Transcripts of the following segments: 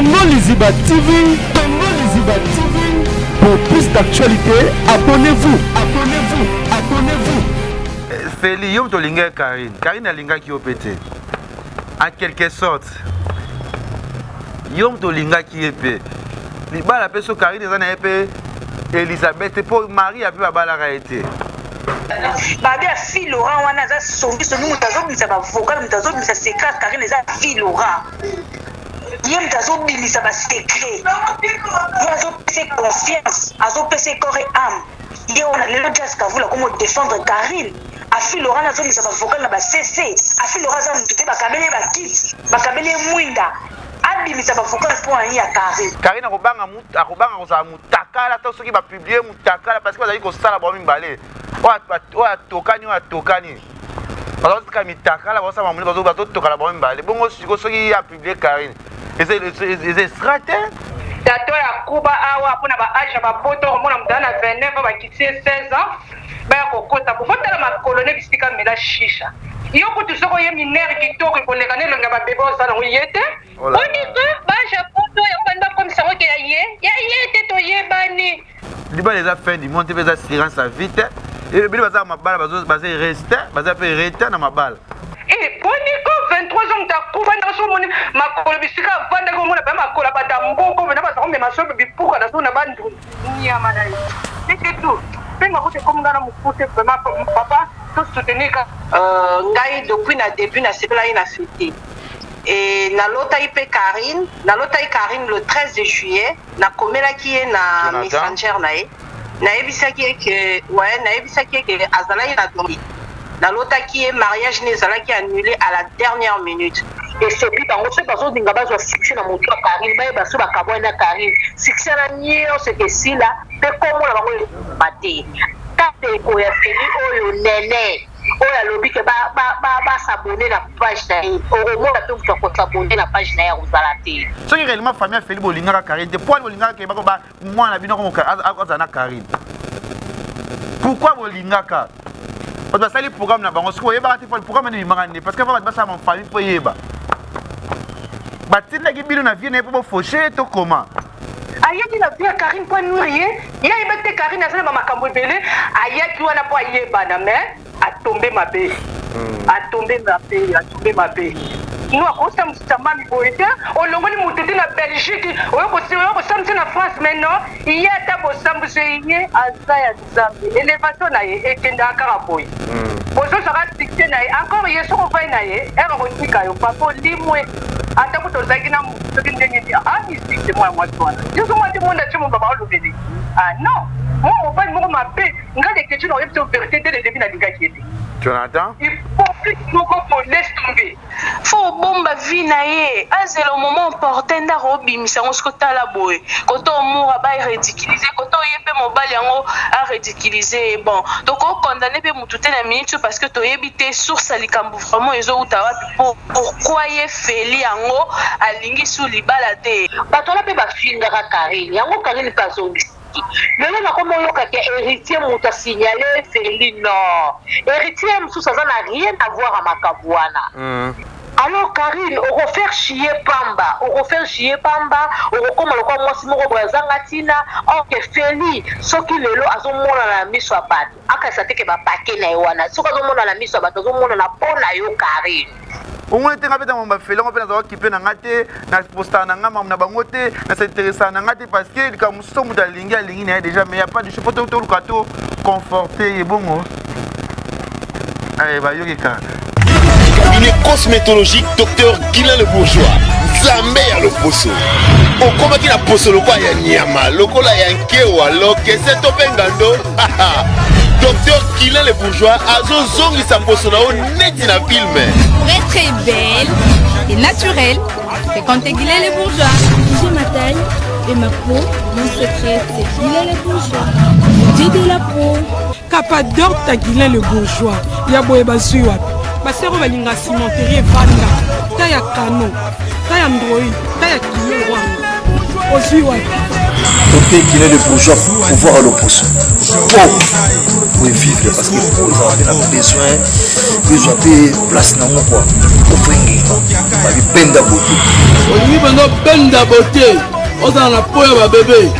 Tongo Liziba TV, Tongo Liziba TV. Pour plus d'actualité, abonnez-vous, abonnez-vous, abonnez-vous. Feli, yom to linga Karine. Karine a linga qui opété. En quelque sorte. Yom to linga qui épée. Liba la personne Karine est en épée. Elisabeth pour Marie a pu la été. Babi a fille Laurent wana za sauvé ce nous tazo bisa ba vocal mutazo bisa secret Karine za fille Laurent. Yem tazo bisa ba secret. Yazo pese confiance, azo pese corps et âme. Ye on a le just kavula comment défendre Karine. A fille Laurent nazo bisa ba vocal na ba CC. A fille Laurent za mutute ba kabele ba kit, ba kabele mwinda. Abimisa ba vocal pour en ya Karine. Karine akobanga koza mutakala to soki ba publier mutakala parce que bazali ko sala ba mimbale. Oya tokani. Bazo tika mitakala bazo sama muli bazo tokala ba mimbale. Bongo siko soki ya publier Karine. Eze strate. Tato ya kuba awa pona ba age ba poto mona mudana 29 ba kisi 16 ans. Ba kokota pour fotela ma colonie bisika mela shisha. Yo kutu soko ye minere kitoko koleka ne longa ba bebo sana uyete. Oni que ba japoto ya banda comme ça que ya yete to yebani. Liba les a fait du monde les assurances à vite. Et le bili baza mabala bazé rester, baza pe rester na mabala. Eh boniko 23 ans ta kuba na so moni makolo bisika vanda ko mona ba makola ba tamboko bena ba sombe masobe bipuka na so na bandu. Nyama na. C'est tout. Penga ko te komanga na mukute vraiment papa tout soutenir ngai depuis na début na sepela ina fêté. Et na lota ipe Karine, na lota Karine le 13 de juillet, na komela ki e na messenger na e. Na ebisa ki que ouais, na ebisa ki que azala ina domi. Na lota ki e mariage ne zala ki annulé à la dernière minute. Et c'est puis dans ce bazo dinga bazo succès na moto Karine, ba baso ba kabo na Karine. Succès na nyo c'est que si là, pe komo la bango baté. Kate ko ya feli oyo nene. Oya lobi ke ba s'abonner na page na ye. Au moins tu peux s'abonner na page na ya uzalate. Ce qui réellement famille Feli bolinga Karine, de pourquoi bolinga ke ba ko ba moi na bino ko azana Karine. Pourquoi bolinga ka? Parce que ça les programmes na bango siko yeba te programme ni mangane parce que ba sa mon famille po yeba. Batinda ki bino na vie na po faucher to comment? Ayaki na vie Karine po nourrier, ya ibete Karine azana ba makambo belé, ayaki wana po yeba na mais a tombé ma paix. A tombé ma paix. Nous avons un boïté, on l'a vu monter na Belgique, on a samedi na France maintenant, il y a d'abord samedi à Zaya Zambi. Élévation na et kenda karaboy. Bozo sera fixé na encore hier sur va na et retika yo papa limwe. Ata ko tozaki na mutu ndenye ah ici c'est moi toi. Je suis moi de monde à mon baba le bébé. Ah non. Moi, on va nous m'appeler. On a des questions, on a une vérité dès le début de la ligue. Jonathan? Il faut plus que nous laisse tomber. Faut bomba vie naie. C'est le moment opportun d'arrobi, mais ça on se côté la boue. Quand on mourra, bah ridiculiser. Quand on y est mon bal yango à ridiculiser. Bon, donc on condamne bien mon tout la minute parce que tu habité sur Salikambu vraiment ils ont utawa pourquoi y feli yango à lingi sous li balade. Bah toi là peut pas finir à Karine. Yango Karine pas zombie. Lelo na komo yoka ke héritier muta signaler Feli non. Héritier musu ça n'a rien à voir à Makabwana. Alors Karine, on va faire chier Pamba, on va comme le quoi moi si moko brazanga tina, on ke Feli, soki lelo azomona na miso abatu. Aka sa teke ba paquet na wana. Soki azomona na miso abatu, azomona na pona yo Karine. On était avec mon bafélon, on peut nous occuper dans ngate, na posta na ngama na bangote, na s'intéresser na ngate parce que comme somme de linga linga déjà mais y a pas de faut tout le cadeau conforté et bon. Allez, bah yokeka. Cabinet cosmétologique Dr Guilain le Bourgeois. Zambé à l'opposo. Au combat qui la poso le quoi ya nyama, le kola ya nkewa, lo que c'est topengando. Docteur Guilain le Bourgeois a zongi sa poso na o neti na film. Pour être très belle et naturelle, fréquentez Guilain le Bourgeois. J'ai ma taille et ma peau, mon secret c'est Guilain le Bourgeois. J'ai de la peau. Capador ta Guilain le Bourgeois. Ya boye basuwa. Basero balinga cimenterie vanda. Ta ya kano. Ta ya ndroi. Ta ya kilo wanga. ozwi wapi côté qui est le bourgeois pouvoir à l'opposition. Pour vivre parce que vous avez besoin de place dans mon quoi. Pour benda beauté. Oui, benda beauté. On a la poire à bébé.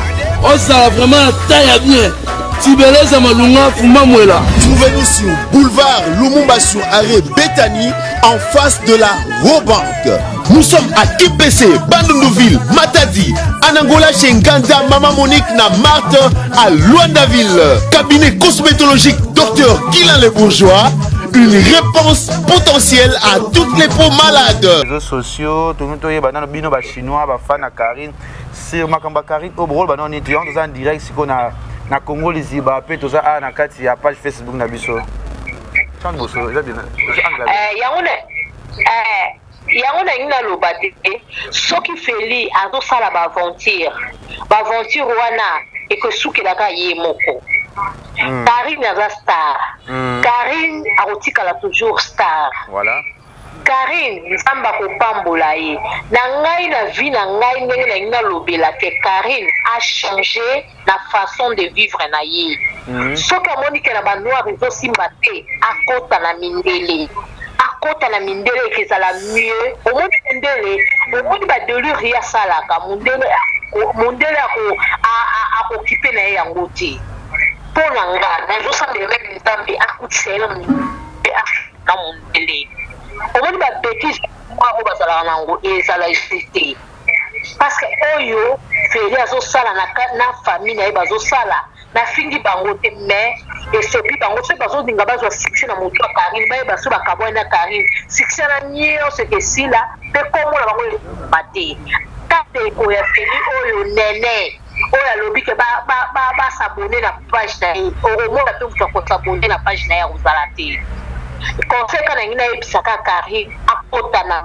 On a vraiment taille bien. Tibeleza malunga fuma mwela. Trouvez-nous sur boulevard Lumumba sur arrêt Bethany en face de la Robank. Nous sommes à IPC, Bandundouville, Matadi, Anangola chez Nganda, Maman Monique, na Marthe, à Luandaville. Cabinet cosmétologique Dr Guilain Le Bourgeois. Une réponse potentielle à toutes les peaux malades. Les réseaux sociaux, tout le monde bino ba chinois, ba fan à Karine. Sur Makamba Karine, au brol, on est en direct si on a na Congo les Zimbabwe, tout ça na kati ya page Facebook na biso. Chant bosso, yango na loba te soki feli azosala baventure wana ekosukelaka ye moko. Karine aza star. Karine akotikala toujours star. Voilà. Karine nzambe akopambola ye na ngai na vie na ngai ndenge na ngai nalobela ke Karine a changé la façon de vivre na ye. Soki amoni ke na banoir ezosimba te akota na mindele ekezala mieux. Omoni mindele omoni badelure ye asalaka mondele akokipe na ye yango te mpo na nga nazosambela reke nzambe akutisa ye na mondele. Omoni babétise oyo bazalaka nango ezala te parce que oyo feri azosala na famille na ye bazosala nafingi bango te mais esepi bango soki bazolinga bazwa succès na moto ya Karine bayeba so bakabwani na Karine succès na nyonso ekesila mpe komona bango eleba te kateko ya feri oyo nene oyo alobi ke basabone na page na ye okomona mpe moto akosabone na page na ye akozala te. Conseil kana ngina ebisaka Karine akota na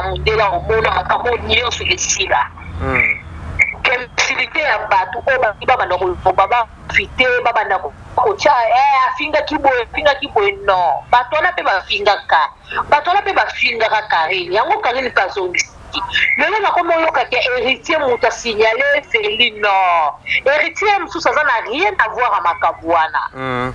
mondele omona makambo nyonso esila. Kemsilite ya bato oyo babanda koloba bafite babanda kotya afingaki boye non bato wana mpe bafingaka Karine yango Karine mpe azongisi lelo nakoma oyokaki héritier moto asignale feli non héritier mosusu aza na rien à voir à makambo wana.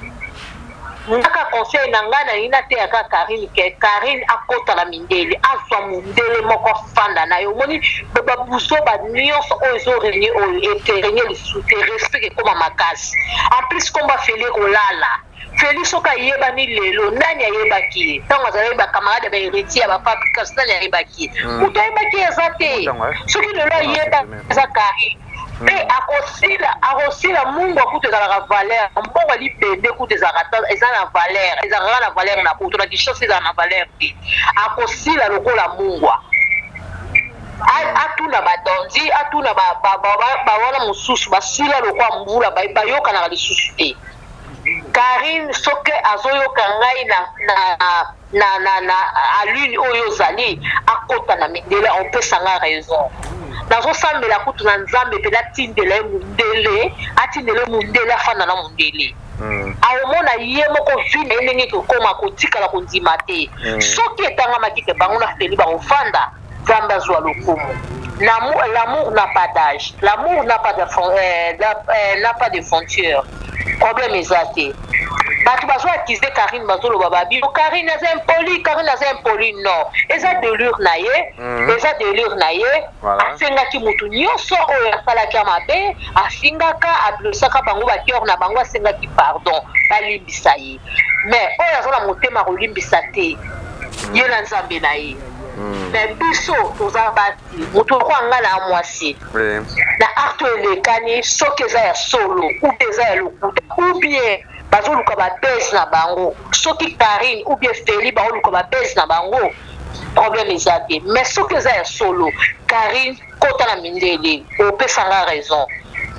Naka conseil na nga na ina te aka Karine ke Karine akota na mindele azwa mondele moko fanda na yo moni babuso ba nyonso oyo ezorenye oyo eterenye lisusu respect ekoma makasi en plus komba feli kolala feli soka yebani lelo nani ayebaki ntango azali bakamarade ba héritier ba fabricants nani ayebaki moto ayebaki eza te soki lelo ayeba eza Karine mpe akosila mungu akuta ezalaka valeur mbongo alibende kuta eza na valeur ezalaka na valeur na kuta na kishose ezala na valeur te akosila lokola mungwa atuna badondi atuna bawana mosusu basila lokola mbula bayokanaka lisusu te. Karine soki azoyoka ngai na alune oyo ozali akota na mindele opesanga raison nazosambela kutu na nzambe mpe natindela ye mondele afanda na mondele aomona ye moko vi na ye ndenge ekokoma kotikala kondima te soki etangamaki te bango na feli bakofanda nzambe azwa lokumu. L'amour n'a pas d'âge, l'amour n'a pas de frontière. Problème exacté. Bato bazo accuser Karine bazoloba babilo Karine aza impoli non eza delure na ye afingaki mutu nyonso oyo asalaki mabe afingaka ablosaka bango bakior na bango asengaki pardon balimbisa ye mais oyo aza na motema kolimbisa te ye na nzambe na ye. Mais biso toza bati mutu okwanga na mwasi na acte elekani soki eza ya solo ou eza ya lokuta ou bien bazoluka babese na bango soki Karine ou bien Feli bazoluka babese na bango problème eza te mais soki eza ya solo Karine kota na mindele opesanga raison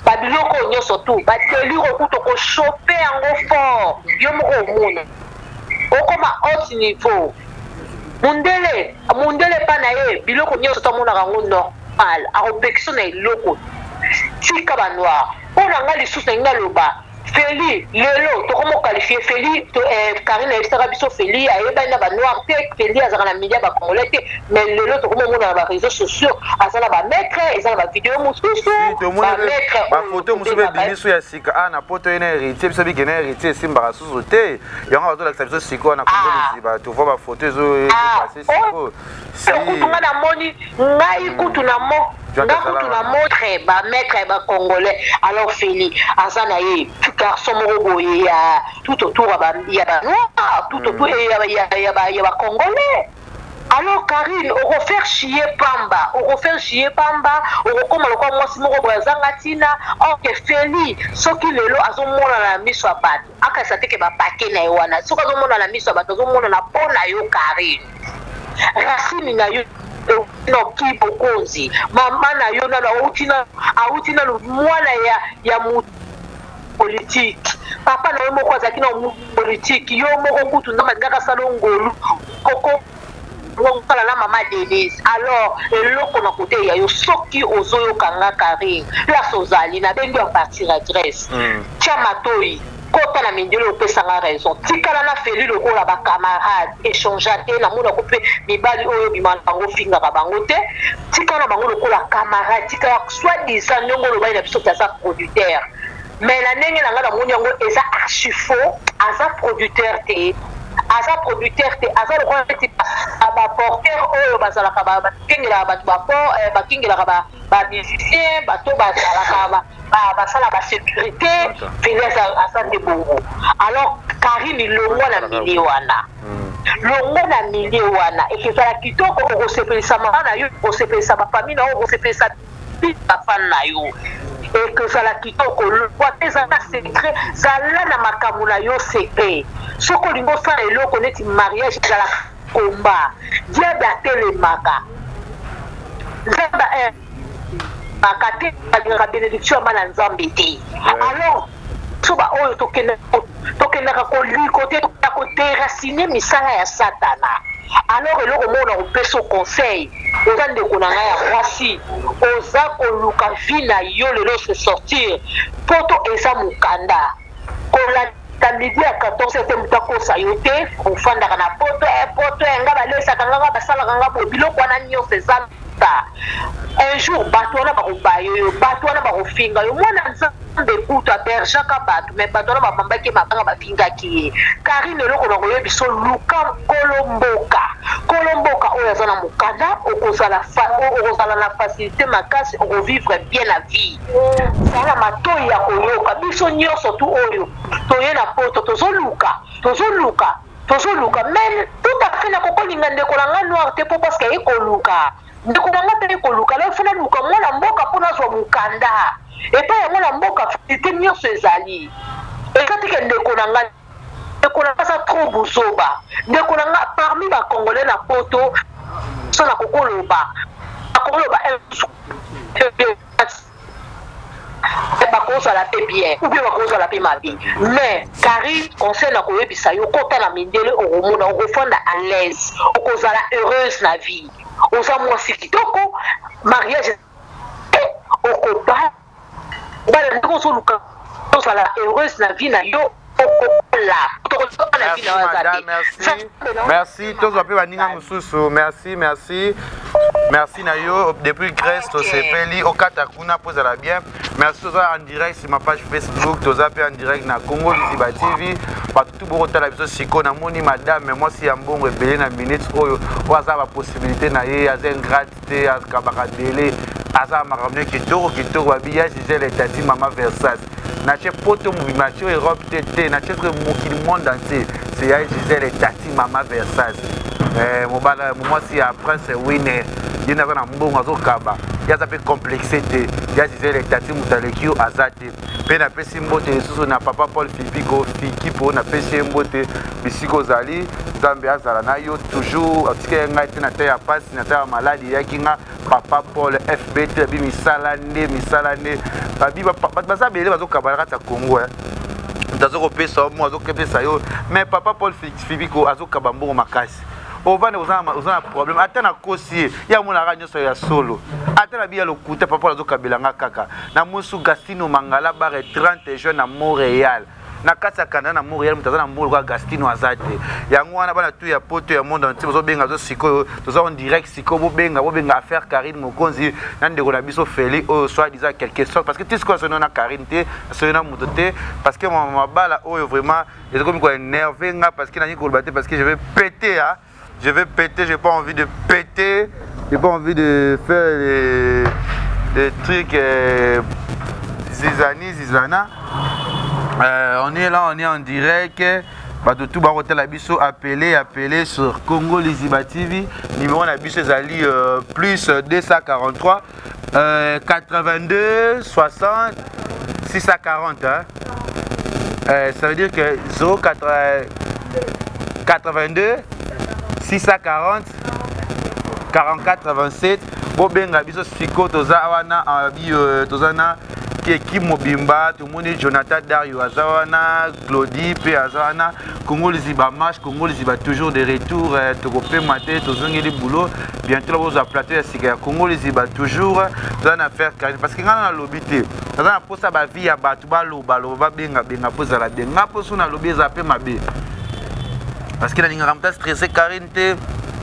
babiloko nyonso tu batelire okuta okoshope yango fort yo moko omona okoma haut niveau mundele pa na ye biloko nyonso tomonaka yango normal akopekisa na eloko tika banoir mpo na nga lisusu na ngai aloba Feli lelo tokomo qualifier Feli Karine Estara biso Feli ayeba na ba noir te Feli azaka na media ba congolais te mais lelo tokomo mona ba réseaux sociaux azala ba maître ezala ba vidéo mususu ba maître ba photo mususu be biso ya sika na poto ene héritier biso bigene héritier simba susu te yango azola ka biso siko na congolais ba to voir ba photo zo passer siko si kutunga na moni ngai kutu na mo ngakutu na montre ba maître ba congolais alors Feli azana ye garçon moko ya tout autour ya ba noir tout autour ya ba congolais. Alors Karine, on va faire chier Pamba, on va comme le quoi moi si moko boyazanga tina, ok Feli, soki lelo azomona na miso abat, aka sate ke ba paquet na wana, soki azomona na miso abat, azomona na pona yo Karine. Racine na yo no kibo konzi, mama na yo na autina mwana ya mu politique. Papa na yo moko azaki na politique, yo moko kutu na magaka salongolu, koko kala la mama Denise. Alors eloko na côté ya yo soki ozoyo kanga Karine la sozali na bengi en partir adresse chamatoi kota na mindelo opesanga raison tikala na Feli lokola ba camarade échanger te na mona couper mibali oyo bimana bango finga ka bango te tikala bango lokola camarade tikala soit disant nyongo lo baina biso ta producteur mais la ndenge na ngala moni yango eza archi faux aza producteur te aza producteur te aza lokola ti ba porteur oyo bazalaka ba kingela ba bakingela ba musicien bato bazalaka basala ba sécurité finesse asante bongo. Alors Karine longo na mili wana ekezala kitoko okosepelisa mama na yo okosepelisa bafamille na yo okosepelisa bafane na yo ekezala kitoko lokwa te ezala secret zala na makambo na yo secret soki olingi osala eloko neti mariage ezala komba diable atelemaka nzambe makate balingaka bénédiction ya bana nzambe te. Alors soba oyo tokendaka koliko te tokenda koderacine misala ya satana. Alors eloko mona kopesa conseil oza ndeko na ngai ya mwasi oza koluka vi na yo lelo se sortir poto eza mokanda kolata midi ya 14 te mutu akosa yo te ofandaka na poto nga balesaka nganga basalaka nga bo biloko wana nyonso eza un jour bato wana bakobayo yo bato wana bakofinga yo mwana nzambe kutu abergeaka bato mais bato wana bamambaki mabanga bafingaki ye. Karine eloko na koyebi so luka kolomboka oyo aza na mokanda okozala na facilité makasi okovivre bien la vie zala matoi ya koyoka biso nyonso tu oyo toye na poto tozoluka mais tout à fait na kokolinga ndeko na nga noir te po parce que ekoluka ndeko na nga mpe ekoluka la funa luka mwana mboka mpona azwa mokanda epai ya mwana mboka facilité nyonso ezali eza teke ndeko na nga aza trop buzoba ndeko na nga parmi bacongolais na poto so na kokoloba bakozala pe bien ou bien bakozala pe mabe mais Karine conseil na koyebisa yo kota na mindele okomona okofanda à l'aise okozala heureuse na vie oza mwasi kitoko mariage okoba bana ndeko ozoluka ozala heureuse na vie na yo merci tozwa mpe baninga mosusu merci na yo depuis Grèce tosepeli okata kuna mpo ezala bien merci toza en direct sur ma page Facebook toza mpe en direct na Congo Liziba TV bato bokotala biso siko namoni madame mwasi ya mbongo ebele na minute oyo aza baposibilité na ye aza ingrate te akabaka dele aza makambo kitoko babi ya Gisèle etati mama Versace natie poto mobima natie Europe te natie que mokili monde entier c'est ya Gisèle etati mama Versace mobala mwasi ya prince winner ye naza na mbongo azokaba ye aza mpe complexe te ya Gisèle etati moto aleki yo aza te mpe napesi mbote lisusu na papa Paul Fipiko fiki mpo napesi ye mbote bisika ozali nzambe azala na yo toujours atiki ye ngai te na te ya pasi na te ya maladi eyaki nga papa Paul FBT abi misala nde babi baza bele bazokaba kati ya Congo moto azokopesa mo azokopesa yo mais papa Paul Fipiko azokaba mbongo makasi ovanda ozana problème ata na kosi ya monaka nyonso ya solo ata na biya lokuta papa azokabelanga kaka na mosu Gastino Mangala bare 30 jeunes na Montréal na kati ya Canada na Montréal moto aza na mbolo kwa Gastino aza te yango wana bana tu ya poto ya monde entier bozobenga zo sikoyo toza en direct sikoyo bobenga affaire Karine Mokonzi na ndeko na biso Feli oyo soit disant quelque chose parce que tout ce qu'on sonne na Karine te sonne na moto te parce que mabala oyo vraiment ils ont comme quoi énervé nga parce que nani kolba te parce que je vais péter hein je vais péter j'ai pas envie de péter j'ai pas envie de faire des trucs zizana on est là, on est en direct. Tout barotel abisso appelé sur Congo Liziba TV. Numéro abisso zali plus 243 82 60 640. Hein. Ça veut dire que 82 640 44 87. Bobenga biso siko toza wana tozana qui Mobimba, tout le monde Jonathan Dario Azawana, Claudie, P. Azawana, Congo Liziba marche, Congo Liziba toujours de retour, Tokopé Maté, Tozongi les boulots, bientôt vous a platé à Congo Liziba toujours, dans l'affaire parce que quand on a l'obité, dans la poste à ma vie à Batubalo, Baloba, Benga, pose à la denga, pose on a l'obé zappé ma bé. Parce que la ligne ramta stressé Karine,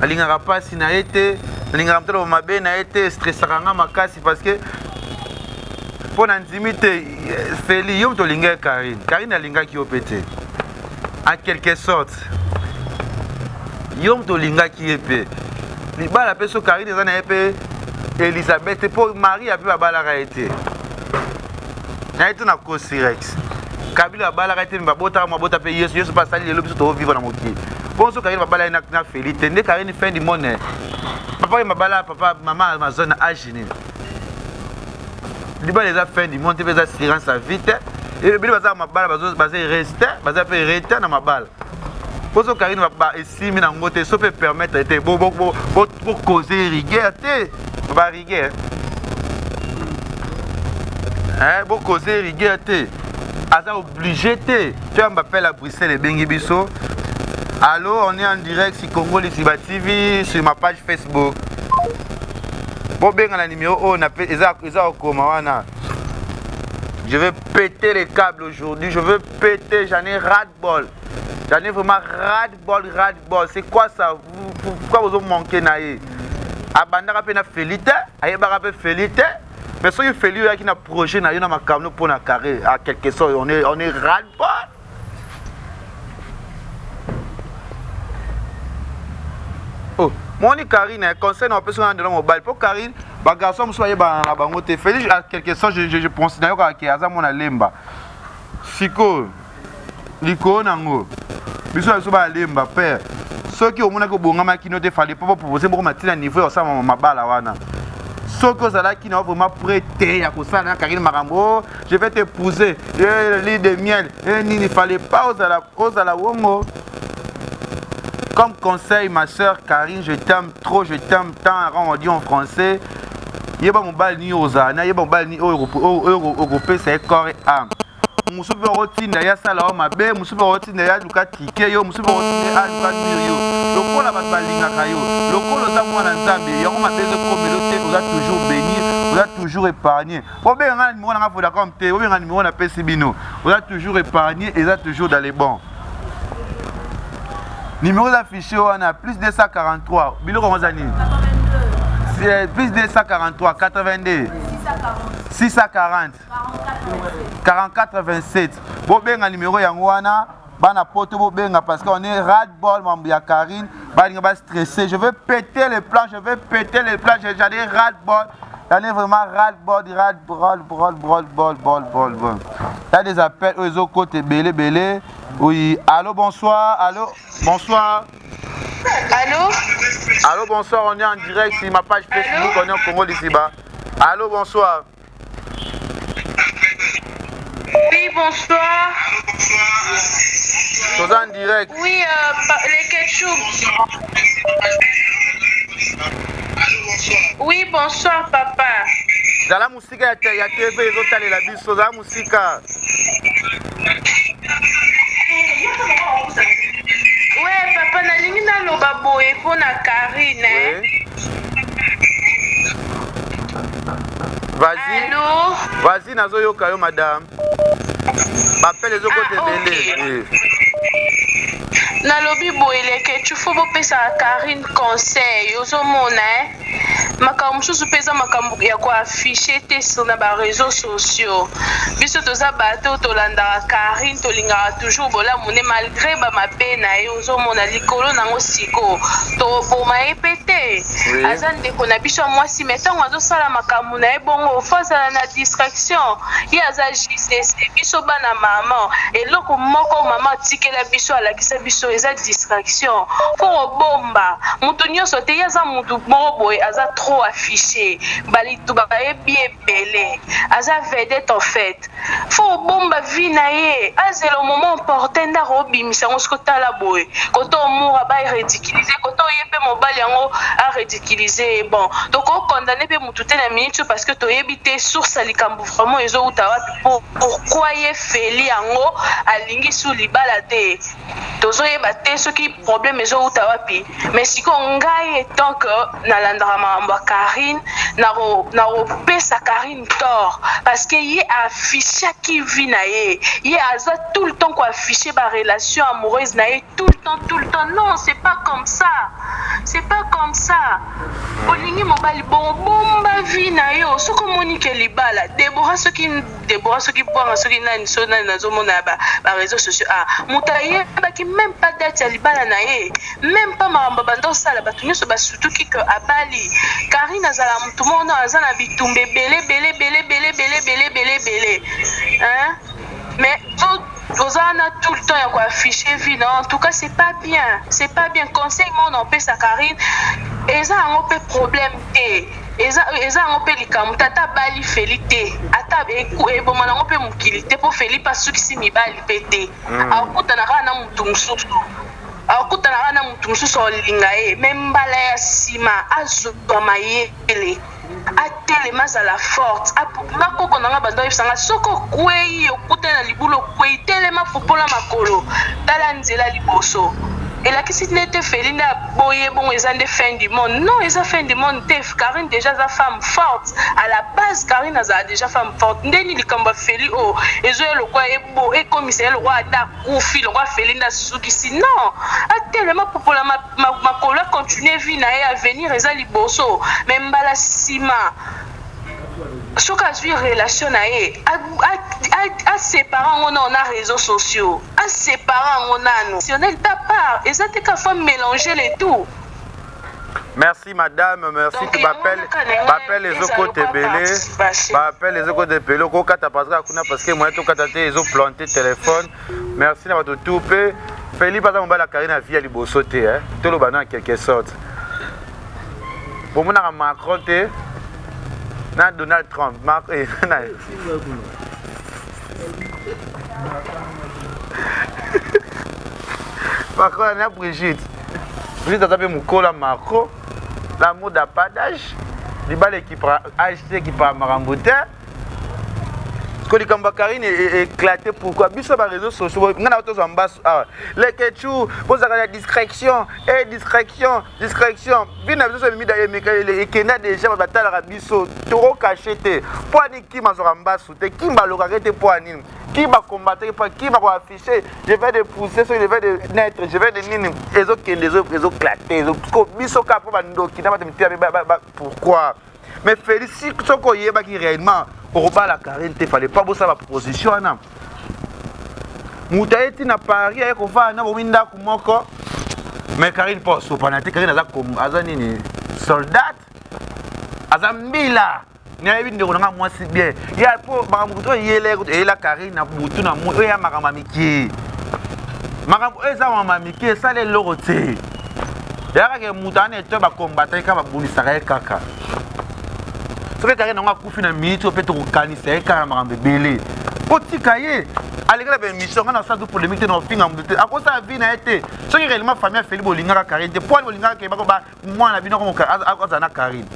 la ligne rapa sinaete, la ligne ramta ma bé n'a été stressé ma casse parce que pour l'intimité, Feli, yom to linga Karine. Karine a linga qui opété. En quelque sorte, yom to linga qui épée. Les balles à peso Karine est en épée. Elisabeth pour Marie a pu la balle arrêter. N'a été na cosirex. Kabila balle arrêter ma bota payer. Je suis pas sali le l'objet de vivre dans mon pied. Bon, ce Karine va balle na Feli. Tendez Karine fin du monnaie. Papa ma balle papa maman Amazon a gêné. Les balles fin du monde, les assurances à vite. Et le billet va ma balle, basé rester, basé rester dans ma balle. Pour ce Karine va ici, mais en moté, ça peut permettre de pour causer rigueur, va rigueur. Hein, pour causer rigueur, Asa obligé, tu m'appelles à Bruxelles et Bengibiso. Allô, on est en direct sur Congo Liziba TV, sur ma page Facebook. Bon, bien, la numéro, on appelle je vais péter les câbles aujourd'hui. Je veux péter. J'en ai ras-de-bol. J'en ai vraiment ras-de-bol. C'est quoi ça? Pourquoi vous manquez naïe? Abanda rappelle na Félite. Ayeba rappelle Félite. Mais si vous faites qui n'a projet na ma camion pour na carré à quelque chose, on est ras-de-bol. Oh. Mon Karine, conseil on peut se rendre dans mon mobile. Pour Karine, les garçons me soyez dans la banque. Félix, à quelque chose, je pense d'ailleurs qu'il y a un mon lemba. Siko, Liko Nango. Bisous, je suis à lemba, père. Ceux qui ont mon accord, qui ne fallait pas proposer pour mettre un niveau, ça m'a balawana. Ceux qui ont qui n'ont vraiment prêté à ça, Karine Marambo, je vais t'épouser. Le lit de miel, il ne fallait pas aux à la Wongo. Comme conseil, ma soeur Karine, je t'aime trop, je t'aime tant, on dit en français. Il y a mon bal ni aux ânes, il y a mon bal ni européen, c'est corps et âme. Moussou peut retirer d'ailleurs ça là, ma belle, moussou peut retirer d'ailleurs Lucas Tiké, moussou peut retirer à Lucas Mirio. Le col a pas linga kayo, le col aux amours en Zambie, il y a ma belle communauté, vous a toujours béni, vous a toujours épargné. Au bien, on a numéro on a fait d'accord, au bien, on a numéro on a fait Sibino, vous a toujours épargné et vous a toujours dans les bons. Numéro d'affiché, on a plus 243. Bilo Romazani. C'est plus 243, 82. 640. 44 27. Bon, ben, le numéro Yangwana. Bana poto bobenga parce qu'on est ras-de-bol, mon ya Karine. Bana va stresser. Je veux péter les plans, j'en ai ras-de-bol. J'en ai vraiment ras-de-bol, bol. Il y a des appels aux autres côtés, belé. Oui, allô, bonsoir, allô, bonsoir. Allô, bonsoir, on est en direct sur ma page Facebook, on est en Congo Liziba. Allô, bonsoir. Oui, bonsoir. Nous sommes en direct. Oui, les ketchup. Oui, bonsoir, papa. Dans la musique, il y a TV, ils ont allé la bise, dans la musique. Ouais, papa, nalingi naloba boye mpo na Karine. Vas-y. Allô? Vas-y, nazoyoka yo, madame. M'appelle les autres télé. Nalobi boyeleke tu faut bopesa Karine conseil ozomona makambo mosusu mpe eza makambo ya koafishe te sur na bareseau sociaux biso toza bato tolandaka Karine tolingaka toujours bolamu nde malgré bamabe na ye ozomona likolo nango siko toboma ye mpe te aza ndeko na biso ya mwasi me ntango azosala makambo na ye bongo fo azala na distraction ye aza JCC biso bana mama eloko moko mama atikela biso alakisa biso eza distraction fo obomba mutu nyonso te ye aza mutu moko boye aza trop affiché balitu bayebi ebele aza vedette en fait fo obomba vi na ye azela moment opportun ndako obimisa yango soki otala boye koto omura baeridiculize koto oye mpe mobali yango aridiculize bon tokokondane mpe mutu te na minute parce que toyebi te source ya likambo vraiment ezouta wapi pourquoi ye feli yango alingi su libala te tozoyeba te soki problème ezouta wapi mais sikoyo ngai etant que nalandaka makambo ya Karine nakopesa Karine tort parce que ye affichaki vie na ye ye aza tout le temps koaffiche barelation amoureuse na ye tout le temps non c'est pas comme ça olingi mobali bomba vie na yo soki omoni ke libala Deborah soki bwanga soki nani so nani nazomona bareseau sociaux moto ayebaki même pas date ya libala na ye même pas makambo banda osala bato nyonso basutuki ke abali Karine azala motu mono aza na bitumba ebele mais oza na tout le temps ya koaffiche vie na en tout cas c'est pas bien conseil mon opesa Karine eza yango mpe problème te eza yango mpe likambo tata bali feli te ata eboma nango mpe mokili te mpo feli mpe asukisi mibali mpe te akutanaka na mutu mosusu olinga ye me mbala ya nsima azwa mayele atelema azala forte makoko nanga bando oyebisanga soki okwei okutana na libulu okwei telema popola makolo tala nzela liboso elakisi nete feli nde aboye bongo eza nde fin du monde non eza fin du monde te Karine déjà aza femme forte à la base Karine azala déjà femme forte ndeni likambo ya feli oyo ezoya lokwa ekomisa ye lokwa ata akufi lokwa feli nde asukisi non atelema popola makolo acontinue vie na ye avenir eza liboso me mbala nsima soki azwi relation na ye asépare yango nano na réseaux sociaux asépare yango nano sionel ta part eza te ka fois mélanger les tout. Merci madame, merci que m'appelle les autres tébélé. M'appelle les autres tébélé. Ko kata parce que moi to kata te ils ont planté téléphone. Merci na bato tout pe. Feli pas mbala Karine via liboso te hein. To lo bana en quelque sorte. Bon mon na Macron te. Na Donald Trump. Macron na Brigitte. Brigitte a tapé mon col à Macron. L'amour n'a pas d'âge. Les balles qui prend acheter qui prend Maramboute. Quand les Karine est éclaté, pourquoi? Bisous par les réseaux sociaux. On a tous en bas. Les ketchou, vous avez la distraction. Distraction. Vina bisous mis dans les Kenya déjà va battre la bisous. Trop caché. Pour ni qui m'a en bas sous qui m'a le arrêté pour anime. Qui va combattre, qui va afficher, je vais de pousser, je vais de naître, je vais de nini, les autres éclatés, les autres pourquoi? Mais félicite ce qu'on y est qui réellement, pour battre la Karine, il fallait pas bosser la proposition. Moutaïti n'a pas rien qu'on va à Winda Kumoko, mais Karine pense au Panate, Karine a comme Azanini, soldat, Azambila. Il y a moi si bien. Il y a pour la Karine na butu na mo ya makamamiki. Makambo eza mamamiki ça les loroté. Ya ka mutane to ba combattre ka ba bunisa kaka. So que Karine nga kufi na minute peut to kanisa ka makambe belé. Potika ye. Aleka ba mission na sa do polémique na finga mbuté. A cause vie na été. So que réellement famille Feli bolinga Karine. Pour bolinga ke ba ko ba moi na bino ko aza na Karine.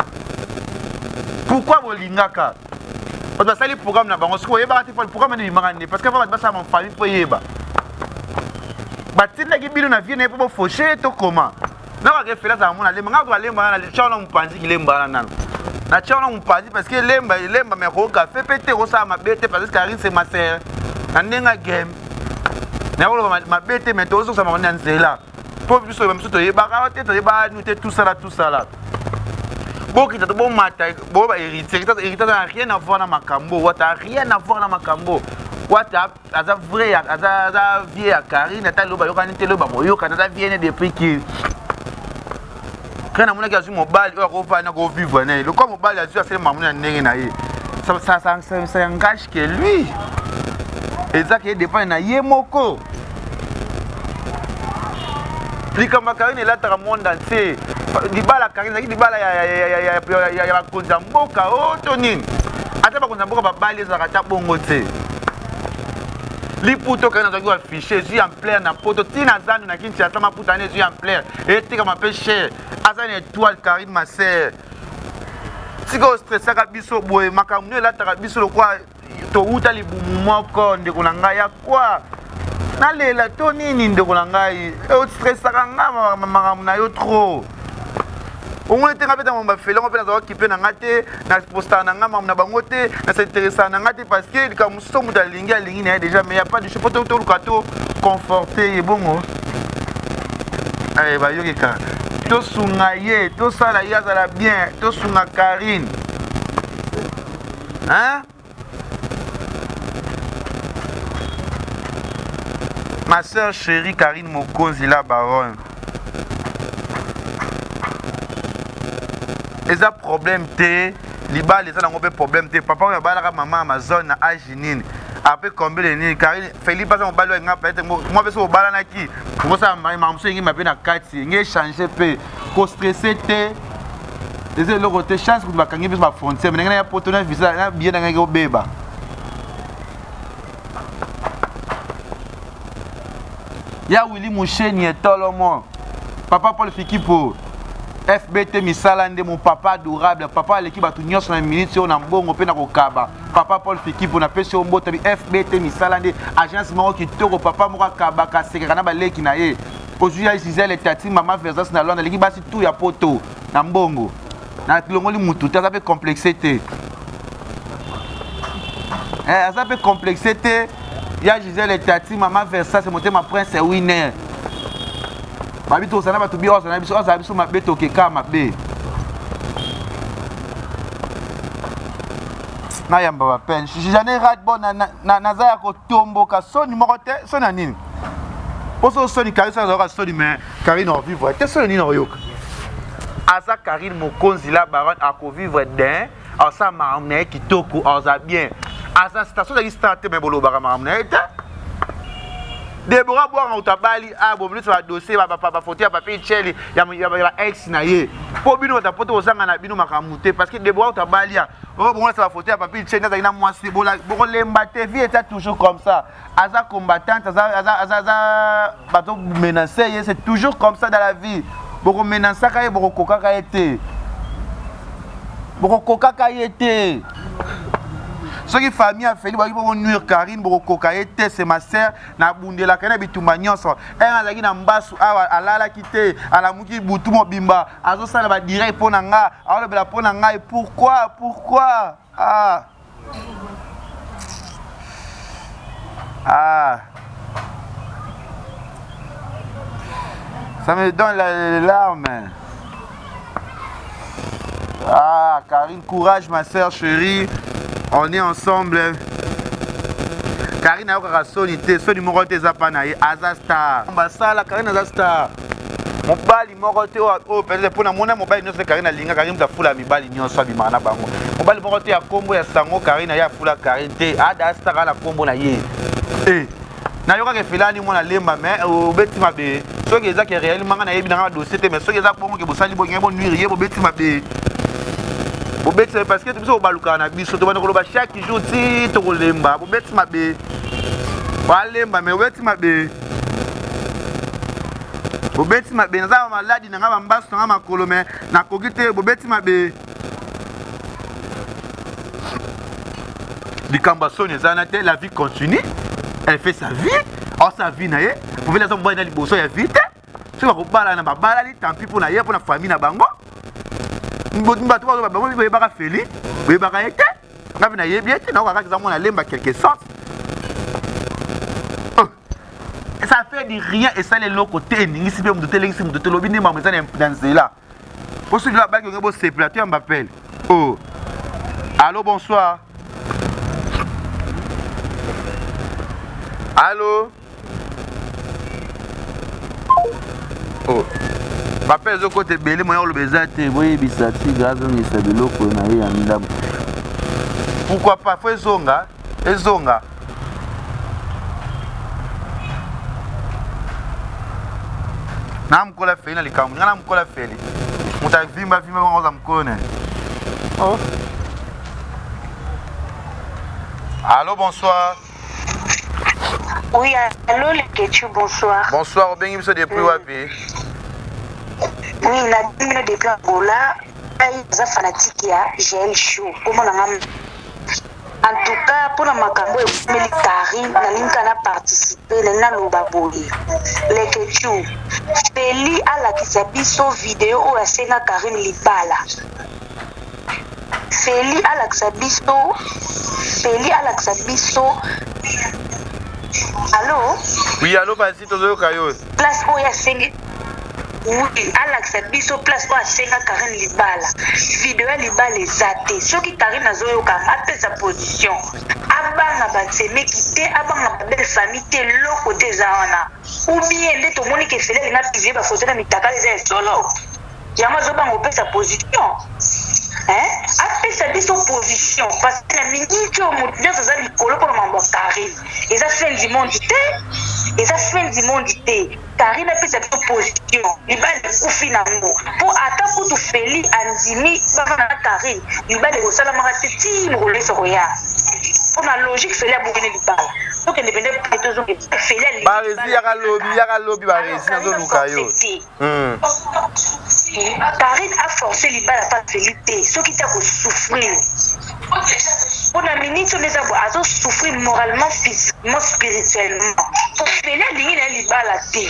Pourquoi bolingaka? Parce que ça les programmes na bango, ce qu'on y a le programme de l'imaginer parce que va passer à mon famille pour y ba. batindaki bino na vie na ye mpo bofauche to koma nakake fela za mona lemba ngako lemba na chona mpanzi kilemba na nano na chona mpanzi parce que lemba me ko ka fait péter ko sa mabete parce que Karine c'est ma sœur na ndenga game na ko mabete mais to so sa mona nzela po biso même so to yebaka te to yeba nous tout ça là bon qui t'a bon mata bon héritier n'a rien à voir na makambo wata rien à voir na makambo wata aza vrai aza vie à Karine ta loba yoka nte loba boyoka na vie depuis qui quand on a gagné mobile on va na go vivre né le comme mobile a dû faire mamuna ndenge na ye ça engage que lui et ça qui dépend na ye moko likamba Karine là ta monde entier dibala Karine dibala ya bakonza mboka o tonine ata bakonza mboka babali ezaka bongo te liputo Karine azaki affiché zui en plein na poto tina zanu na Kinshasa maputa ne zui en plein etika mape cher azana étoile Karine ma sœur siko stressaka biso boye makamno elataka biso lokwa to uta libumu moko ndeko na ngai ya kwa nalela to nini ndeko na ngai o stressaka nga makamno na yo trop on était ngapeta mo ba fela ngapeta za occupé na ngate na posta na ngama na bango te na s'intéresser na ngate parce que comme somme de lingi a lingi na déjà mais y a pas de chose poto to lukato conforté et bongo ba yoki ka to sungaye to sala ya za bien to sunga Karine hein ma sœur chérie Karine Mokonzi la baronne. Et ça problème té liba les gens ont pas problème té papa on va la maman Amazon na Aginine après combien de ni Karine Philippe pas on balo nga peut-être moi beso au bala na ki moi ça maman ngi m'appelle na kati ngi changer pe ko stressé té les le côté chance que ba kangi beso ba frontière mais nga ya potona visa na bien na nga beba ya Willy Moucheni etolomo papa Paul Fikipo FBT misalande mon papa adorable papa l'équipe a tout nyos na minute on a mbongo pe na kokaba papa Paul Fikipo na pesi omboto bi FBT misalande agence moko kitoko papa moko kaba ka sekera na baleki na ye aujourd'hui ya Gisèle Tati maman Versas na Londres l'équipe basi tout ya poto na mbongo na kilongoli mutu ta pe complexité ça peut complexité ya Gisèle Tati maman Versas c'est monter ma prince est winner babito sana batu bi osana biso mabeto keka mabe na yamba ba pen j'en ai rat bon na za ko tomboka soni moko te soni nini poso soni Karine ça soni mais Karine en vivre te soni nini oyoka asa Karine Mokonzi la baronne a ko vivre d'un asa maamne kitoko asa bien asa station de start mais bolo ba maamne te Deborah boire en tabali a bon sur dossier ba papa photo papier cheli ya ex na ye po bino ta poto osanga na bino makamute parce que Deborah tabali oh bon ça photo papier cheli na moi c'est bon l'embate vie était toujours comme ça aza combattante aza bato menacé c'est toujours comme ça dans la vie boko menacer ka boko koka ka été boko koka ka été ce qui famille a fait pour nuire Karine pour cocaïté c'est ma sœur na bundela kana bitumba nyonso elle azaki na mbasu awa alala kité ala muki butu mobimba azo sala ba direct pona nga ala bela pona nga et pourquoi ça me donne les larmes. Karine courage ma sœur chérie. On est ensemble. Karine a eu sonité, son numéro de Zapanaï, Azasta. Ambassadeur, Karine Azasta. Mon bal, il m'a roté au peut-être pour mon mobile, nous, Karine Linga, Karine a foulé à mi bal, il n'y a pas de mana bango. Mon bal, il m'a roté à Combo, à Sango, Karine a foulé à Karine, Adasta, à la Combo, naïe. Eh, n'a pas que Filani, mon aléma, mais au bêtis ma bé. Ceux qui ont réellement un évidemment dossier, mais ceux qui ont bon, qui vous saluent, bon, nuire, au bêtis ma bé. Parce que tu sais au baluka na biso to bana koloba chaque jour ti to kolemba bo beti mabe balemba me beti mabe bo beti mabe na za maladi na ngaba mbaso na makolo me na kokite bo beti mabe Dikamba Sonia Zanate la vie continue elle fait sa vie sa vie na ye pouvez les envoyer dans les bourses ya vite soki bakobala na babalali tampi mpona ye mpona famille na bango bato boyebaka feli boyebaka ye te nga mpe nayebi ye te naokaka eza mona lemba quelque sorte ça fait du rien et ça les locaux te ningisi pe mutu telengisi mutu te lobi ndimba mweza na nzela po soki la baki ngebo sepla tu m'appelle oh allô bonsoir allô oh m'appelle zo côté belé moya olobeza te boyebisa ti gazo ngisa biloko na ye ya ndambo pourquoi pas faut ezonga namukola feli na likambo nga namukola feli mutu avimba bangoza mukone oh allô bonsoir oui allô Lekechu bonsoir bonsoir obengi biso depuis wapi oui na 10 minutes depuis Angola aza fanatique ya GL Show komona ngam en tout cas pour makambo ekumeli Karine nalinga na participer na loba boye Lekechu Feli alakisa biso video oyo asenga Karine libala Feli alakisa biso allô oui allô vas-y tozoyoka yo place oyo asengi oui alakisa biso place oyo asenga Karine libala video ya libala eza te soki Karine azoyoka apesa position abanga basemeki te abanga babele famille te loko te eza wana ou bien nde tomoni ke Feli alinga pivie bafoto na mitaka eza esolo yango azobanga opesa position apesa biso position parce que na mingi oyo motu nyonso aza likolo mpona mambo ya Karine eza fin du monde te Karine apesa biso position libala ekufi nango mpo ata kutu Feli andimi bavanda na Karine libala ekosalamaka te ti mokolo esoko ya mpona logique Feli abongene libala donc indépendant tozonge Feli baresi yaka lobi baresi nazoluka yo Karine a forcé libala pa Feli te soki ta kosouffrir mpona minute oyo eza bo azosouffrir moralement physiquement spirituellement po Feli alingi na libala te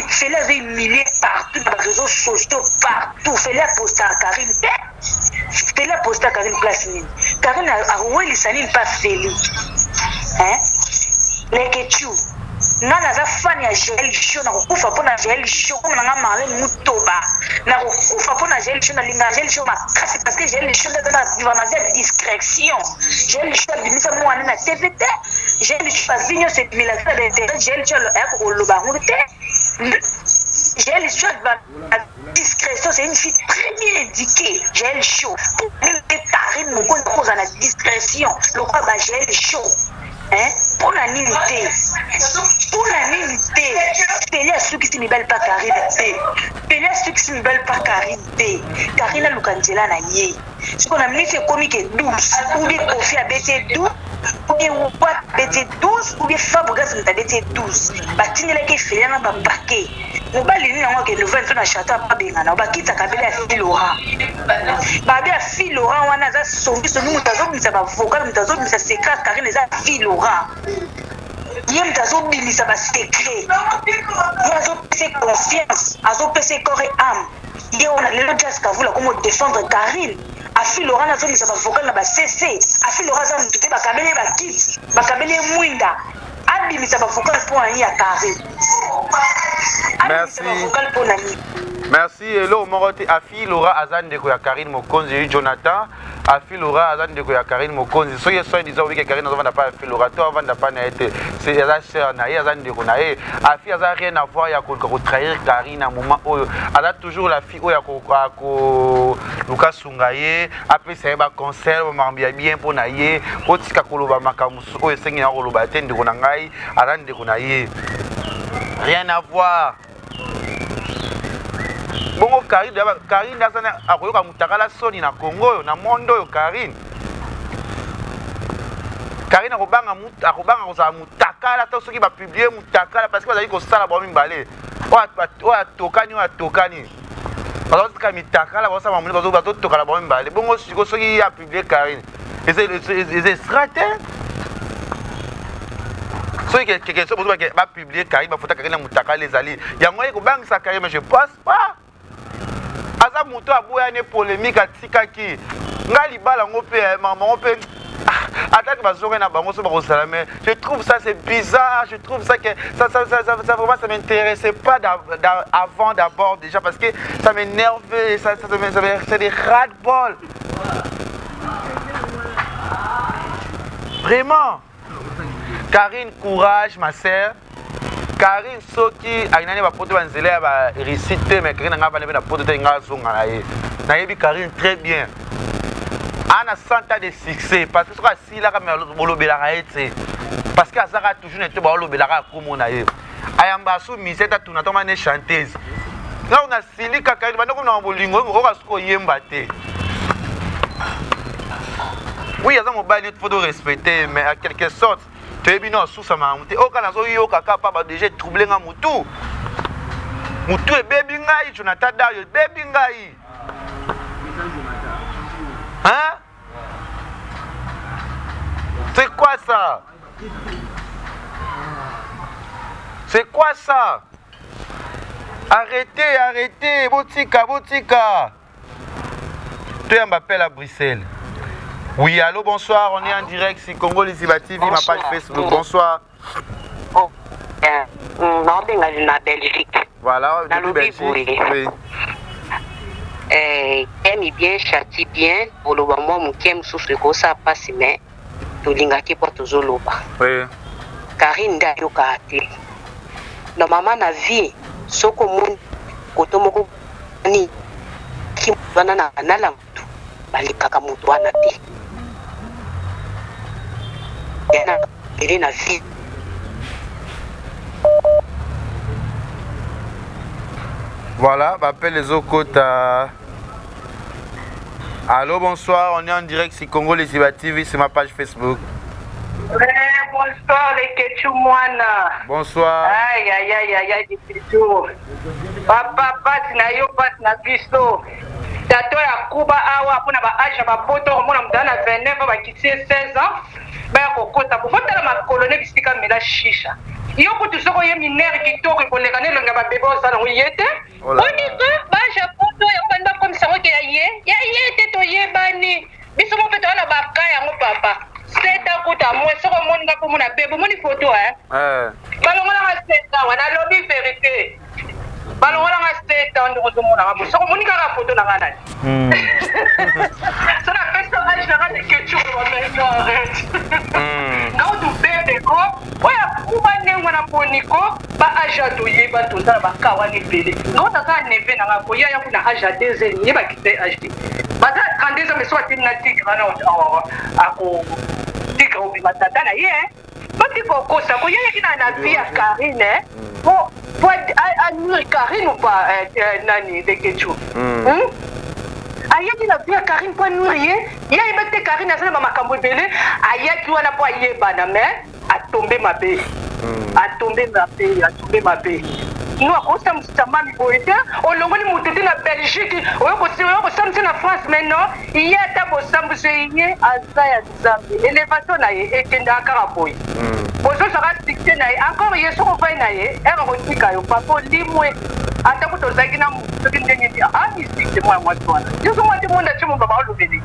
Feli azo humilié partout dans les réseaux sociaux partout Feli aposta à Karine Feli aposta à Karine place nini Karine awelisa nini pa Feli Lekechu nga naza fan ya GL Show nakokufa mpona GL Show komo nanga Marlene Mutoba nakokufa mpona GL Show nalinga GL Show makasi parce que GL Show eza na vivre na vie discrétion GL Show abimisa mwana na TVT GL Show avi nyonso ebimela na bainternet GL Show ayaka koloba yango te GL Show na discrétion c'est une fille très bien éduquée GL Show même Karine moko nakoza na discrétion lokola ba GL Show mpona nini te Feli asukisi mibali pa Karine te Feli asukisi mibali pa Karine te Karine aluka nzela na ye siko na minute ekomi ke 12 ou bien Kofi abete 12 ou bien Wat abete 12 ou bien Fabregas moto abete 12 batindelaki Feli anga bapake mobali nini yango ke nouvelle to na chateau apabengana bakitaka bele ya Filora babe ya Filora wana aza songisongi moto azobimisa bavocal moto azobimisa secret Karine eza Filora ye moto azobimisa basekret ye azopesa confiance azopesa corps et âme ye wana lelo Jas Kavula komo défendre Karine Afilora nazobimisa bavocal na bacc Afilora aza moto te bakabeli ye bakiti bakabeli ye mwinda abimisa bavocal mpo ani ya Karine merci elo moko te Afilora aza ndeko ya Karine Mokonzi Jonathan Afilora aza ndeko ya Karine Mokonzi soki esoki diza obike Karine azovanda pa Afilora to avanda pa na ye te aza cher na ye aza ndeko na ye afi aza rien à voir ya kotrahir Karine na moment oyo aza toujours la fille oyo akoluka sunga ye apesa ye baconseil bamakambo ya bien mpo na ye otika koloba makambo oyo esengi na koloba te ndeko na ngai aza ndeko na ye rien à voir bongo Karine azana akoyoka mutakala soni na Congo oyo na monde oyo Karine akobanga kozala mutakala to soki bapublie mutakala parce que bazali kosala bango mibale oyo atokani bazotika mitakala bazosala mamoni bazotokala bango mibale bongo siko soki apublie Karine eza esra te soki quelque chose va publier Karim ba photo Karim mutaka les ali yango ko bangisa Karim mais je pense pas aza moto aboya ne polémique atikaki ngali bala ngo pe maman ngo pe attaque bazonga na bango so ba kosala mais je trouve ça c'est bizarre, je trouve ça que ça vraiment ça m'intéressait pas avant d'abord déjà parce que ça m'énervait, c'est des ras-le-bol. Vraiment. Karine, courage ma sœur. Karine soki ainane ba poto banzela ba réciter mais Karine nga ba na poto te nga zonga na ye. Na yebi Karine très bien. Ana 100 ans de succès parce que soka si la ka bolobela ka etse parce que azaka toujours n'était ba bolobela ka komona ye. Ayamba sou miseta tuna to mane chanteuse. Nga on a sili ka Karine ba ndoko na bolingo o ka siko yemba te. Oui, il y a un mobile, il faut respecter, mais à quelque sorte, tu es bien sous sa main. Tu es au Canada, tu es au Kaka, déjà troublé dans Moutou. Moutou est baby ngai, Jonathan Dario, baby ngai. Hein? C'est quoi ça? C'est quoi ça? Arrêtez, Botika. Tu m'appelles à Bruxelles. Oui, allô, bonsoir, on est en direct sur Congo Lisiba TV, ma page Facebook, bonsoir. Oh, non, na Belgique. Voilà, depuis Belgique, oui. Aime bien, châtie bien, pour le moment, mon kiem sous ce que ça passe, mais tout l'ingaki pour tout zoloba. Oui. Karine d'ailleurs kate. Normalement, na vie, ce que mon kotomoko ni qui banana na la mutu, balikaka mutu anati. Na vie. Voilà, m'appelle les autres. Allô, bonsoir, on est en direct sur Congo Lisiba TV, c'est ma page Facebook. Bonsoir les Ketchumwana. Bonsoir. Aïe, Ketchou. Papa, pas na biso. Tato ya kuba awa pona ba aja ba poto mona mdana 29 ba kisi 16 ans. Ba kokota ko fotela ma colonel bisika mela shisha. Yo kutu soko ye minere kitoko ko lekane longa ba bebo sana uyete. Oni ko ba ja poto ya banda comme ça ke ya yete to ye bani. Biso mo peto na ba kaya mo papa. Seta kuta mo soko moni nga ko mona bebo moni photo balongola ma seta wana lobi vérité. Balongola ma seta ndo ko mona ngabo soko moni ka photo na ngana. Ça na personnage na ngane ketchu ko na arrête. Ngao tu bebe ko oya kuba ne ngwana poniko ba aja to yeba to za ba kawa ni pele. Ngao ta za neve na ngako ya kuna aja deze ni ba kite aji. Baza kandeza meso atina tikra na ako tikra obi matata na ye. Bati ko sa ko yaya kina na via Karine. Po annuler Karine ou pas nani de Ketchu. Ayaki na via Karine po annuler. Ya ibate Karine asana mama kambo bele ayaki wana po yeba na me a tomber mabe. Nous avons samami boite olongoni mutete na Belgique oyoko samse na France maintenant il y a ta bo samse yé azaya nzambe élévation na ye ekenda kara boy bozo sera fixé na ye encore yeso ko vai na ye ero tika yo papa limwe ata ko tozaki na mutoki ndenge dia mystique moi twana yeso moi te monde timo baba olobeli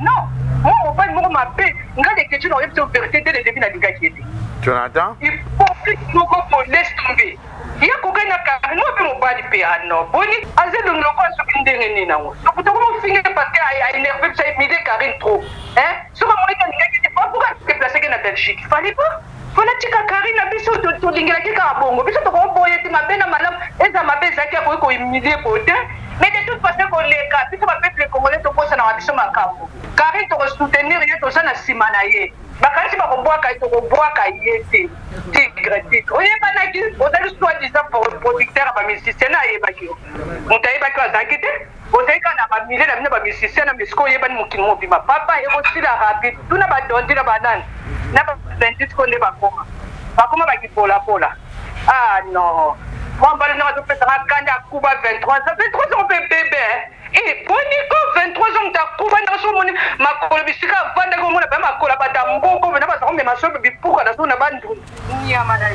non moi pas mo mabe ngale que tu n'aurais pas vérité dès le début na dinga kiete Jonathan il faut que nous ko laisse tomber. Il y a quelqu'un qui a un bali piano. Boni, azé le loko sur une dernière nango. Donc tu vas finir parce qu'il a énervé ça il m'aide Karine trop. Hein? Sur un moment il n'était pas pour déplacer que na Belgique. Fallait pas. Fallait que Karine a biso to lingela ki ka bongo. Biso to ko boye ti mabena malam eza mabeza ki ko humilier pote. Mais de toute façon ko leka biso ba peuple congolais to posa na biso makambo. Karine to soutenir ye to sana simana ye. Bakanisi bakobwaka tokobwaka ye te tigre titre oyebanaki ozali soi-disant producteur ya bamisicien na ayebaki yo moto ayebaki azalaki te ozali kaka na bamile na bino bamisicien na misiko oyebani mokili mobima papa ekosila rapide tuna badondi na banani na badentiste nde bakoma bakipolapola non mwambala nanga topesaka kanda akuba 23 ans mpe bebe boniko 23 ans takuba ndako somoni makolo bisika vanda ko mona ba makolo bata mboko bena ba me maso bipuka na sona bandu nyama na.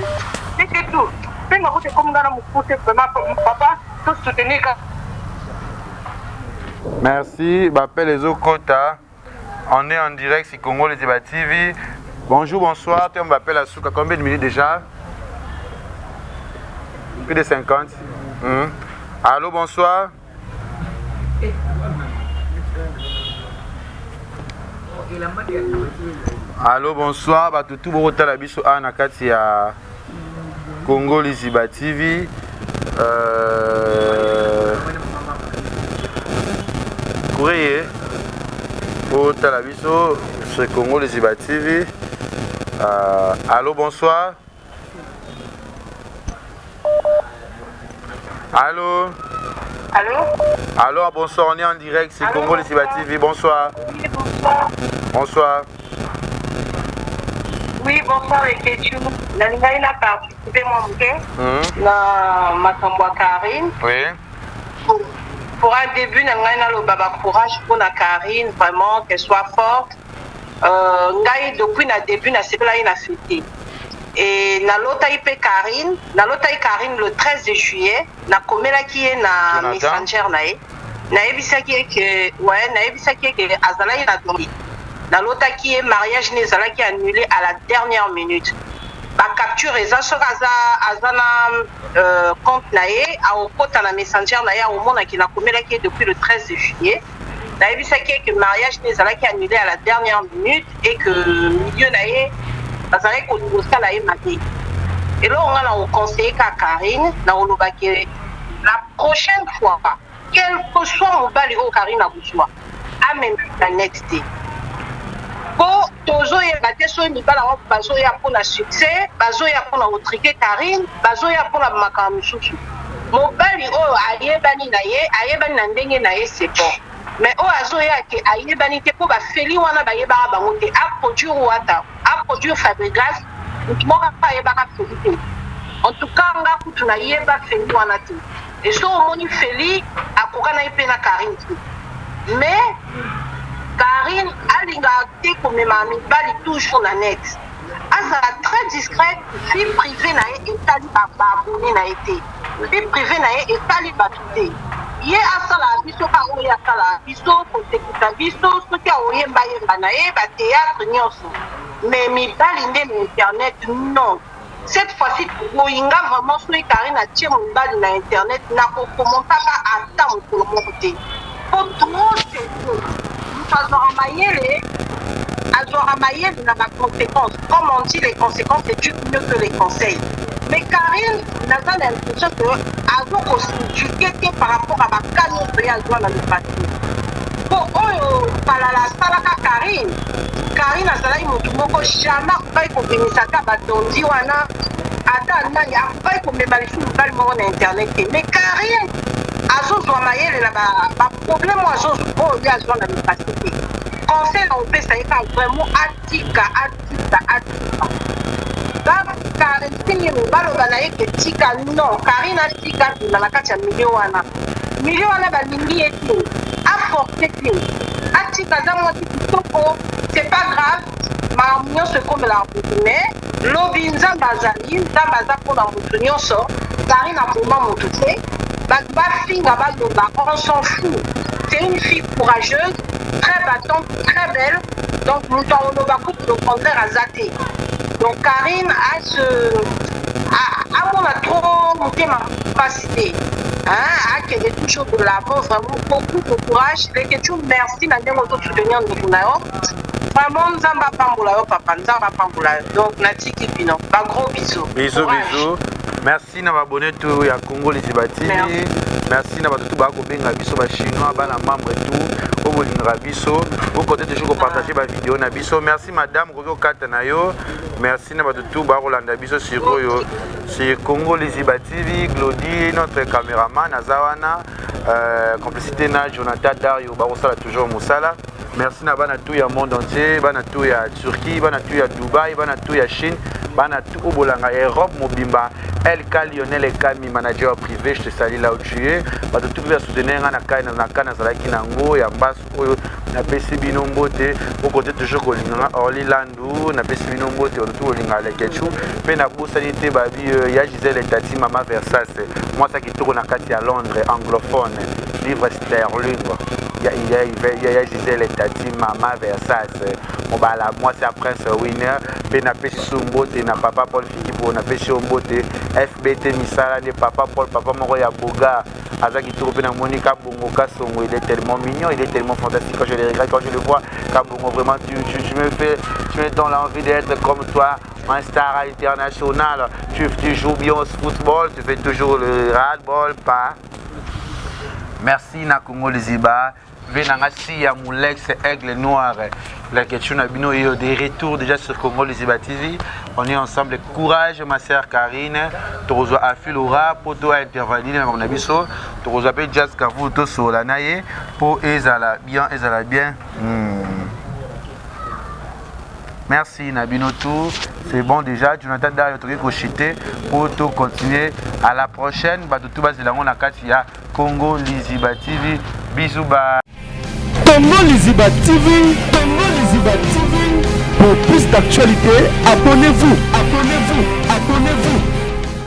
C'est tout. Penga kote comme dans mon côté vraiment papa tout soutenir. Merci, m'appelle les Okota. On est en direct sur Congo les Débats TV. Bonjour, bonsoir. Tu m'appelles à Souka. Combien de minutes déjà? Plus de 50. Allô, bonsoir. Allô, bonsoir. Batutu Borota la biso anakati ya Congo les Débats TV. Courrier pour Talabiso sur Congo les Débats TV. Allô, bonsoir. Allô. Allô. Allô, bonsoir, on est en direct sur Congo les Débats TV. Bonsoir. Oui, bonsoir. Bonsoir. Oui, bonsoir, Eketu. Nalingai na participé moi na makambo Karine. Oui. Pour un début, Nalingai na le baba courage pour la Karine, vraiment qu'elle soit forte. Ngai depuis na début na sepela ina fêté. Et na lota ipe Karine, le 13 de juillet, na komela ki na Messenger nae. Na ebisaki ke azala ina doni. La lota qui est mariage nezala qui est annulé à la dernière minute. La capture est compte nae a au kota na Messenger nae au monde qui na komela qui est depuis le 13 de juillet. Na ebisaki que mariage nezala qui est annulé à la dernière minute et que milieu nae azala ko négocier nae maté. Et là on a au conseiller ka Karine na olobaki la prochaine fois quel que soit mon bali au Karine a besoin a même la netteté. Pour tozoya bateso mibala wa bazoya pour la succès, bazoya pour la autrité Karine, bazoya pour la makamisusu. Mobali o ayebani na ye, ayebani na ndenge na ye c'est bon. Mais o azoya ke ayebani te pour ba feli wana ba yeba bango te a produire wata, a produire Fabregas, mutmoka pa yeba ka feli. En tout cas nga kutu na yeba feli wana te. Et so moni feli akoka na ipe na Karine. Mais Karine alinga te comme mami bali toujours na net. Azala très discrète, vie privée na e etali ba abonné na été. Vie privée na e etali ba tuté. Ye asala biso ka oya sala biso ko tekita biso soki oye mbaye na e ba théâtre nyonso. Mais mi bali nde na internet non. Cette fois-ci boyinga vraiment so Karine a tiré mon bali na internet na ko commenter pas attendre pour le monter. Pour trop c'est Azora Mayele n'a pas de conséquences. Comme on dit, les conséquences, c'est mieux que les conseils. Mais Karine n'a pas l'impression que Azo aussi par rapport à ma canne de Azora dans le passé. Pour eux, la salaka Karine a salé mon tour, jamais pas qu'on finisse à ta bâtonne, wana, attends, il n'y a pas qu'on me malifie le internet. Mais Karine, Azo Mayele là-bas, problème, Azo, il y a Azora dans le passé. Conseil on peut ça vraiment atika. Donc Karine signe mo balo banaye ke tika non Karine atika na nakati ya milieu wana ba lingi eti apporter clé atika za mo kitoko c'est pas grave ma mignon se comme la mais lobi nzamba zali nzamba za ko na mutu nyonso Karine a pour moi mutu te ba finga ba loba on s'en fout. C'est une fille courageuse, très battante, très belle. Donc, nous avons le contraire à Zate. Donc, Karine a trop monté ma capacité. Elle est toujours de l'avant, vraiment beaucoup de courage. Merci de soutenir nous. Vraiment, Nzamba Pamboulayo, papa, Nzamba Pamboulayo. Donc, Nati Kipino. Un gros bisou. Bisous, bisous. Merci d'avoir abonné tout à Congo les Débats TV. Merci d'avoir tout benga biso ba chinois ba na membre et tout. Au bolinga biso, au côté de toujours partager ma vidéo na biso. Merci madame Rozo Katanayo. Merci d'avoir tout ba Rolanda biso sur Congo les Débats TV, Glody notre caméraman Azawana, complicité na Jonathan Dario ba osala toujours Moussala. Merci na bana tout ya monde entier, bana tout ya Turquie, bana tout ya Dubaï, bana tout ya Chine, bana tout au bolanga Europe mobimba. LK Lionel Ekami, manager privé, je te salue là où tu es. Bato tout va soutenir na kana zalaki nango ya mbasu oyo na pesi bino mbote au côté toujours kolinga Orlando na pesi bino mbote on tout kolinga lekechu pe na bosani te babi ya Gisèle Tati Mama Versace moi ça qui tourne na kati à Londres anglophone livre sterling ya Gisèle Tati Mama Versace on ba la moi c'est Prince Winner pe na pesi mbote na papa Paul Fikipo na pesi mbote FBT misala de papa Paul papa moko ya Boga Azaki Tourpe na Monica Bongo Kassongo, il est tellement mignon, il est tellement fantastique quand je le regarde, quand je le vois. Kabongo, vraiment, tu me donnes l'envie d'être comme toi, un star international. Tu joues bien au football, tu fais toujours le ras-le-bol, pas. Merci Nakongo Liziba. Venangasi ya Moulex Aigle Noir. La question a bino et des retours déjà sur Congo Liziba TV. On est ensemble. Courage ma sœur Karine. Torozo Afilora pour toi intervenir dans mon abisso. Torozo appelle Jazz Kavuto sur la naïe pour ezala bien. Merci Nabino Tour. C'est bon déjà. Jonathan Dario Kochité pour tout continuer. À la prochaine. Tout bas de la Katia Congo Liziba TV. Bisous bye. Congo Liziba TV, Congo Liziba TV. Pour plus d'actualités, abonnez-vous.